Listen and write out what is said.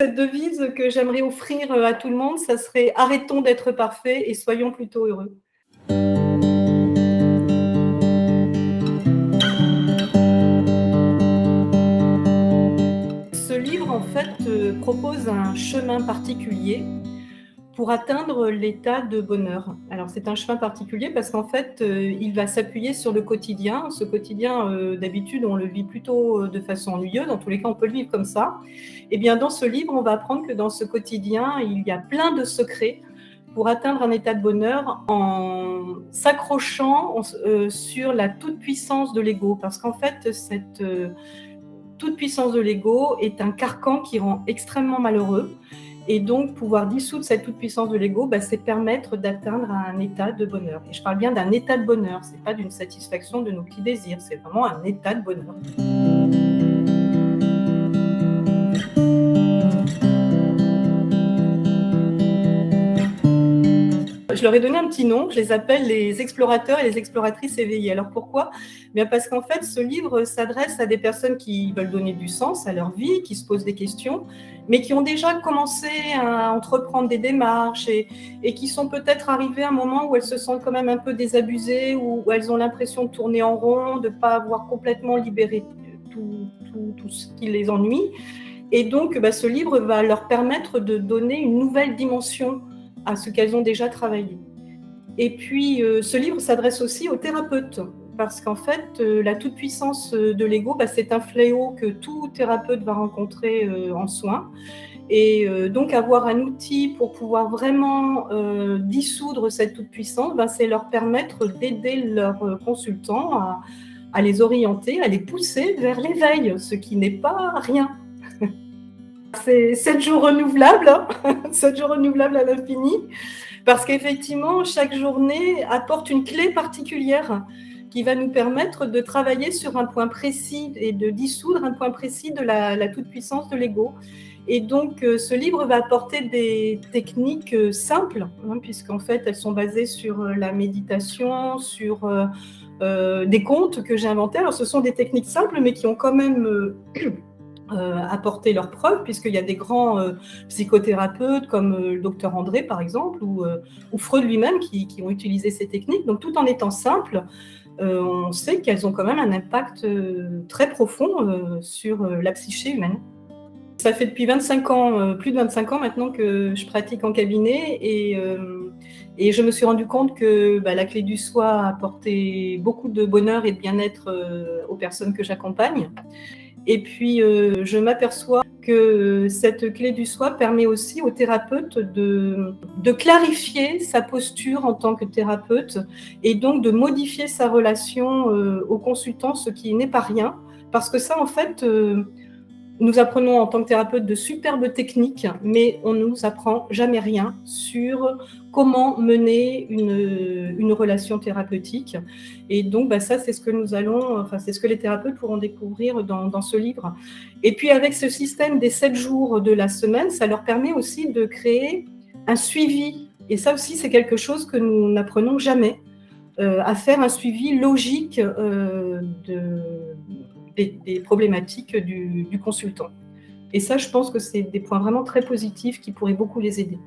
Cette devise que j'aimerais offrir à tout le monde, ça serait: arrêtons d'être parfaits et soyons plutôt heureux. Ce livre, en fait, propose un chemin particulier pour atteindre l'état de bonheur. Alors, c'est un chemin particulier parce qu'en fait, il va s'appuyer sur le quotidien. Ce quotidien, d'habitude, on le vit plutôt de façon ennuyeuse. Dans tous les cas, on peut le vivre comme ça. Eh bien, dans ce livre, on va apprendre que dans ce quotidien, il y a plein de secrets pour atteindre un état de bonheur en s'accrochant sur la toute-puissance de l'ego. Parce qu'en fait, cette toute-puissance de l'ego est un carcan qui rend extrêmement malheureux. Et donc, pouvoir dissoudre cette toute-puissance de l'ego, c'est permettre d'atteindre un état de bonheur. Et je parle bien d'un état de bonheur, ce n'est pas d'une satisfaction de nos petits désirs, c'est vraiment un état de bonheur. Je leur ai donné un petit nom, je les appelle les explorateurs et les exploratrices éveillées. Alors pourquoi ? Bien parce qu'en fait, ce livre s'adresse à des personnes qui veulent donner du sens à leur vie, qui se posent des questions, mais qui ont déjà commencé à entreprendre des démarches et qui sont peut-être arrivées à un moment où elles se sentent quand même un peu désabusées, où elles ont l'impression de tourner en rond, de ne pas avoir complètement libéré tout ce qui les ennuie. Et donc, ce livre va leur permettre de donner une nouvelle dimension à ce qu'elles ont déjà travaillé. Et puis, ce livre s'adresse aussi aux thérapeutes, parce qu'en fait, la toute-puissance de l'ego, c'est un fléau que tout thérapeute va rencontrer en soins. Et donc, avoir un outil pour pouvoir vraiment dissoudre cette toute-puissance, c'est leur permettre d'aider leurs consultants à les orienter, à les pousser vers l'éveil, ce qui n'est pas rien. C'est 7 jours renouvelables, 7 jours renouvelables à l'infini, parce qu'effectivement, chaque journée apporte une clé particulière qui va nous permettre de travailler sur un point précis et de dissoudre un point précis de la toute-puissance de l'ego. Et donc, ce livre va apporter des techniques simples, puisqu'en fait, elles sont basées sur la méditation, sur des contes que j'ai inventés. Alors, ce sont des techniques simples, mais qui ont quand même apporter leurs preuves, puisqu'il y a des grands psychothérapeutes comme le docteur André, par exemple, ou Freud lui-même, qui ont utilisé ces techniques. Donc, tout en étant simples, on sait qu'elles ont quand même un impact très profond sur la psyché humaine. Ça fait depuis 25 ans, plus de 25 ans maintenant que je pratique en cabinet et je me suis rendu compte que la clé du soi apportait beaucoup de bonheur et de bien-être aux personnes que j'accompagne. Et puis, je m'aperçois que cette clé du soi permet aussi au thérapeute de clarifier sa posture en tant que thérapeute et donc de modifier sa relation au consultant, ce qui n'est pas rien. Parce que ça, en fait, nous apprenons en tant que thérapeute de superbes techniques, mais on ne nous apprend jamais rien sur comment mener une relation thérapeutique. Et donc, ça, c'est ce que c'est ce que les thérapeutes pourront découvrir dans ce livre. Et puis, avec ce système des 7 jours de la semaine, ça leur permet aussi de créer un suivi. Et ça aussi, c'est quelque chose que nous n'apprenons jamais, à faire un suivi logique des problématiques du consultant. Et ça, je pense que c'est des points vraiment très positifs qui pourraient beaucoup les aider.